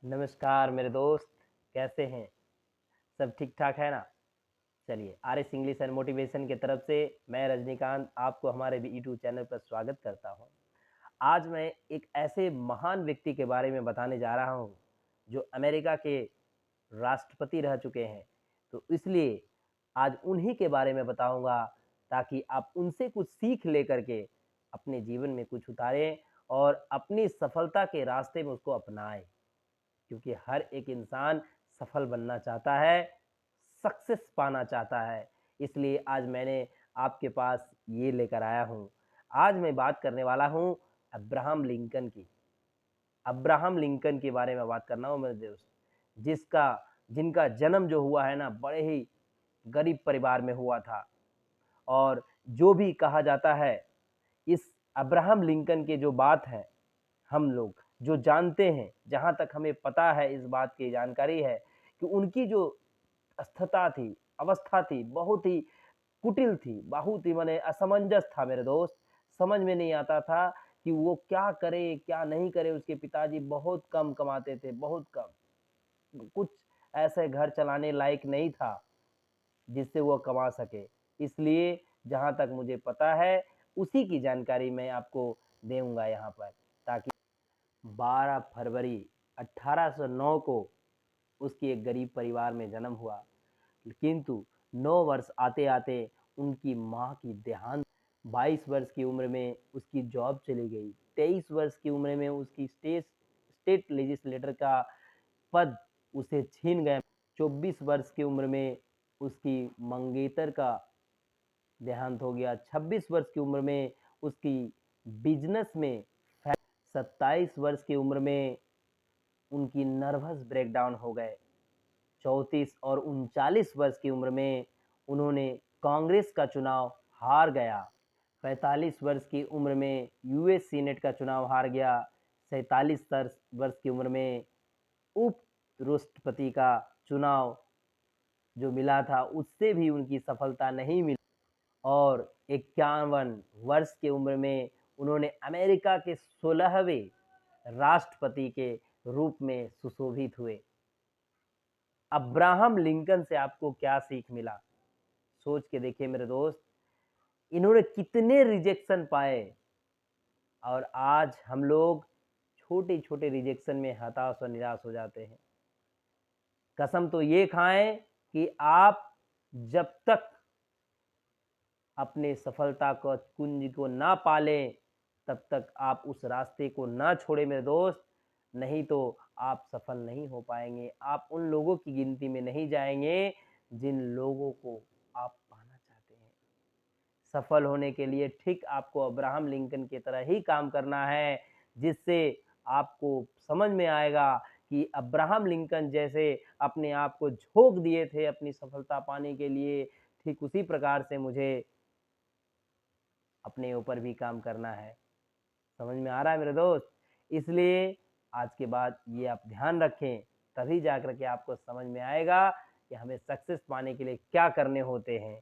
नमस्कार मेरे दोस्त, कैसे हैं? सब ठीक-ठाक है ना? चलिए, आरएस इंग्लिश एंड मोटिवेशन की तरफ से मैं रजनीकांत आपको हमारे भी यूट्यूब चैनल पर स्वागत करता हूँ। आज मैं एक ऐसे महान व्यक्ति के बारे में बताने जा रहा हूँ, जो अमेरिका के राष्ट्रपति रह चुके हैं। तो इसलिए आज उन्हीं के बारे में बताऊँगा, ताकि आप उनसे कुछ सीख लेकर के अपने जीवन में कुछ उतारें और अपनी सफलता के रास्ते में उसको अपनाएँ। क्योंकि हर एक इंसान सफल बनना चाहता है, सक्सेस पाना चाहता है। इसलिए आज मैंने आपके पास ये लेकर आया हूँ। आज मैं बात करने वाला हूँ अब्राहम लिंकन की। अब्राहम लिंकन के बारे में बात कर रहा हूँ मेरे दोस्त, जिसका जिनका जन्म जो हुआ है ना, बड़े ही गरीब परिवार में हुआ था। और जो भी कहा जाता है, इस अब्राहम लिंकन की जो बात है, हम लोग जो जानते हैं, जहाँ तक हमें पता है, इस बात की जानकारी है कि उनकी जो स्थिरता थी, अवस्था थी, बहुत ही कुटिल थी, बहुत ही माने असमंजस था मेरे दोस्त। समझ में नहीं आता था कि वो क्या करे, क्या नहीं करे। उसके पिताजी बहुत कम कमाते थे, बहुत कम। कुछ ऐसे घर चलाने लायक नहीं था, जिससे वो कमा सके। इसलिए जहाँ तक मुझे पता है, उसी की जानकारी मैं आपको दूँगा यहाँ पर, ताकि 12 फरवरी 1809 को उसके एक गरीब परिवार में जन्म हुआ। किंतु 9 वर्ष आते-आते उनकी माँ की देहांत। 22 वर्ष की उम्र में उसकी जॉब चली गई। 23 वर्ष की उम्र में उसकी स्टेट लेजिस्लेटर का पद उसे छीन गए। 24 वर्ष की उम्र में उसकी मंगेतर का देहांत हो गया। 26 वर्ष की उम्र में उसकी बिज़नेस में 27 वर्ष की उम्र में उनकी नर्वस ब्रेकडाउन हो गए। 34 और 39 वर्ष की उम्र में उन्होंने कांग्रेस का चुनाव हार गया। 45 वर्ष की उम्र में यूएस सीनेट का चुनाव हार गया। 47 वर्ष की उम्र में उप राष्ट्रपति का चुनाव जो मिला था, उससे भी उनकी सफलता नहीं मिली। और 51 वर्ष की उम्र में उन्होंने अमेरिका के 16वें राष्ट्रपति के रूप में सुशोभित हुए। अब्राहम लिंकन से आपको क्या सीख मिला? सोच के देखिए मेरे दोस्त, इन्होंने कितने रिजेक्शन पाए और आज हम लोग छोटे-छोटे रिजेक्शन में हताश और निराश हो जाते हैं। कसम तो ये खाएँ कि आप जब तक अपने सफलता को कुंज को ना पालें, तब तक आप उस रास्ते को ना छोड़ें मेरे दोस्त, नहीं तो आप सफल नहीं हो पाएँगे। आप उन लोगों की गिनती में नहीं जाएँगे, जिन लोगों को आप पाना चाहते हैं। सफल होने के लिए ठीक आपको अब्राहम लिंकन की तरह ही काम करना है, जिससे आपको समझ में आएगा कि अब्राहम लिंकन जैसे अपने आप को झोंक दिए थे अपनी सफलता पाने के लिए, ठीक उसी प्रकार से मुझे अपने ऊपर भी काम करना है। समझ में आ रहा है मेरे दोस्त? इसलिए आज के बाद ये आप ध्यान रखें, तभी जाकर के आपको समझ में आएगा कि हमें सक्सेस पाने के लिए क्या करने होते हैं।